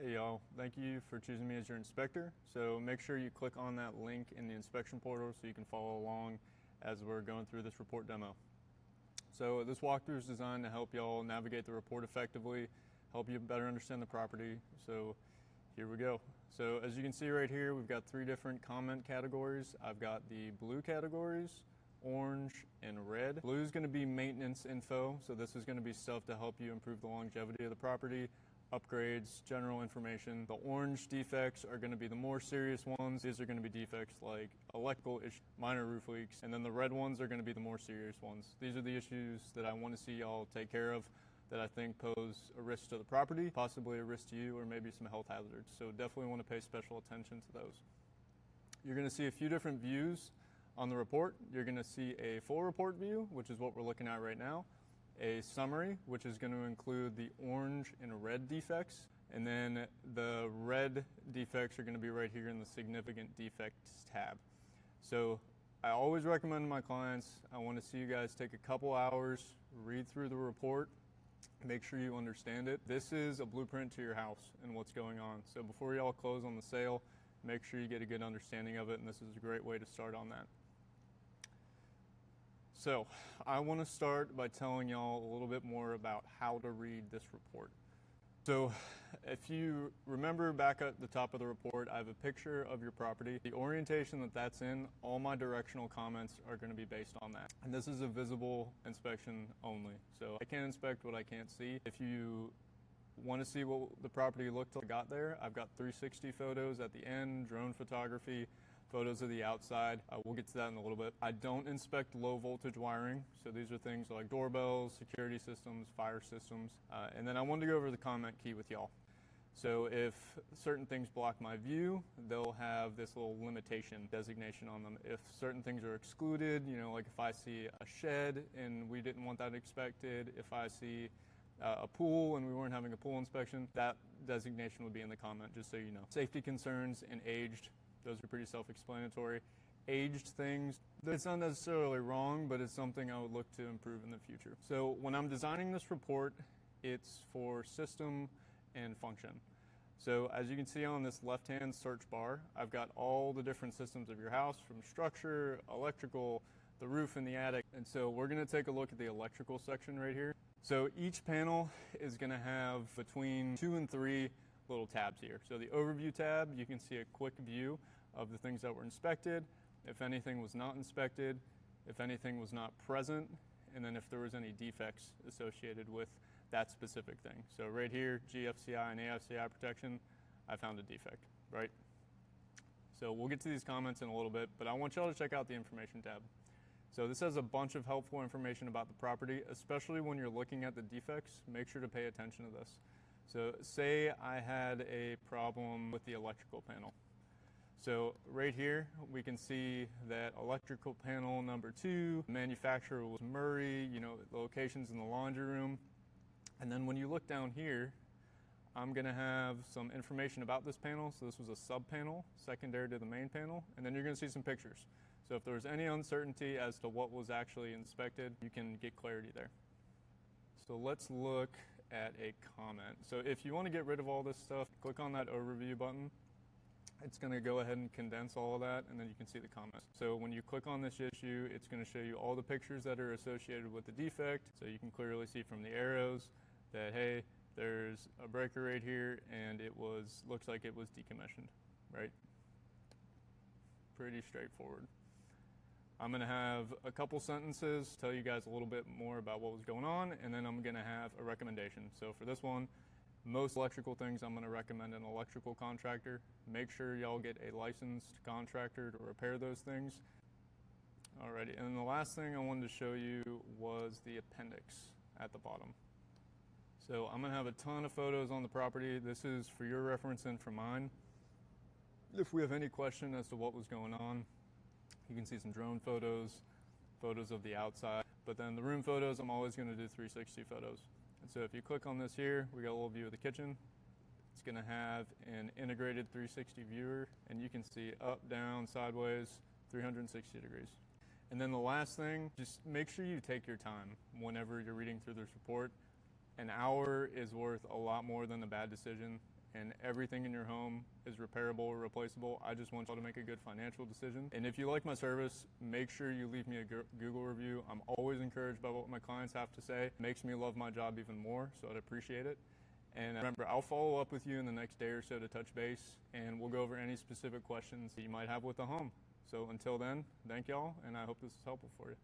Hey y'all, thank you for choosing me as your inspector. So make sure you click on that link in the inspection portal so you can follow along as we're going through this report demo. So this walkthrough is designed to help y'all navigate the report effectively, help you better understand the property. So here we go. So as you can see right here, we've got 3 different comment categories. I've got the blue categories, orange, and red. Blue is going to be maintenance info. So this is going to be stuff to help you improve the longevity of the property, upgrades, general information. The orange defects are going to be the more serious ones. These are going to be defects like electrical issues, minor roof leaks, and then the red ones are going to be the more serious ones. These are the issues that I want to see y'all take care of that I think pose a risk to the property, possibly a risk to you, or maybe some health hazards. So definitely want to pay special attention to those. You're going to see a few different views on the report. You're going to see a full report view, which is what we're looking at right now, a summary, which is going to include the orange and red defects, and then the red defects are going to be right here in the significant defects tab. So I always recommend to my clients, I want to see you guys take a couple hours, read through the report, make sure you understand it. This is a blueprint to your house and what's going on. So before y'all close on the sale, make sure you get a good understanding of it, and this is a great way to start on that. So I want to start by telling y'all a little bit more about how to read this report. So if you remember back at the top of the report, I have a picture of your property. The orientation that that's in, all my directional comments are going to be based on that. And this is a visible inspection only. So I can't inspect what I can't see. If you want to see what the property looked like I got there, I've got 360 photos at the end, drone photography, photos of the outside. We'll get to that in a little bit. I don't inspect low voltage wiring. So these are things like doorbells, security systems, fire systems. And then I wanted to go over the comment key with y'all. So if certain things block my view, they'll have this little limitation designation on them. If certain things are excluded, like if I see a shed and we didn't want that inspected, if I see a pool and we weren't having a pool inspection, that designation would be in the comment, just so you know. Safety concerns and aged. Those are pretty self-explanatory. Aged things, it's not necessarily wrong, but it's something I would look to improve in the future. So when I'm designing this report, it's for system and function. So as you can see on this left-hand search bar, I've got all the different systems of your house, from structure, electrical, the roof and the attic. And so we're going to take a look at the electrical section right here. So each panel is going to have between 2 and 3 little tabs here. So the overview tab, you can see a quick view of the things that were inspected, if anything was not inspected, if anything was not present, and then if there was any defects associated with that specific thing. So right here, GFCI and AFCI protection, I found a defect, right? So we'll get to these comments in a little bit, but I want y'all to check out the information tab. So this has a bunch of helpful information about the property, especially when you're looking at the defects. Make sure to pay attention to this. So say I had a problem with the electrical panel. So right here, we can see that electrical panel number 2, manufacturer was Murray, the location's in the laundry room. And then when you look down here, I'm going to have some information about this panel. So this was a sub panel, secondary to the main panel. And then you're going to see some pictures. So if there's any uncertainty as to what was actually inspected, you can get clarity there. So let's look at a comment. So if you want to get rid of all this stuff, click on that overview button. It's going to go ahead and condense all of that, and then you can see the comments. So when you click on this issue, it's going to show you all the pictures that are associated with the defect. So you can clearly see from the arrows that, hey, there's a breaker right here, and looks like it was decommissioned, right? Pretty straightforward. I'm going to have a couple sentences, tell you guys a little bit more about what was going on, and then I'm going to have a recommendation. So for this one, most electrical things, I'm going to recommend an electrical contractor. Make sure y'all get a licensed contractor to repair those things. Alrighty, and then the last thing I wanted to show you was the appendix at the bottom. So I'm going to have a ton of photos on the property. This is for your reference and for mine. If we have any question as to what was going on, you can see some drone photos, photos of the outside, but then the room photos, I'm always going to do 360 photos. And so if you click on this here, we got a little view of the kitchen. It's going to have an integrated 360 viewer, and you can see up, down, sideways, 360 degrees. And then the last thing, just make sure you take your time whenever you're reading through this report. An hour is worth a lot more than a bad decision. and everything in your home is repairable or replaceable. I just want y'all to make a good financial decision. And if you like my service, make sure you leave me a Google review. I'm always encouraged by what my clients have to say. It makes me love my job even more, so I'd appreciate it. And remember, I'll follow up with you in the next day or so to touch base, and we'll go over any specific questions that you might have with the home. So until then, thank y'all, and I hope this is helpful for you.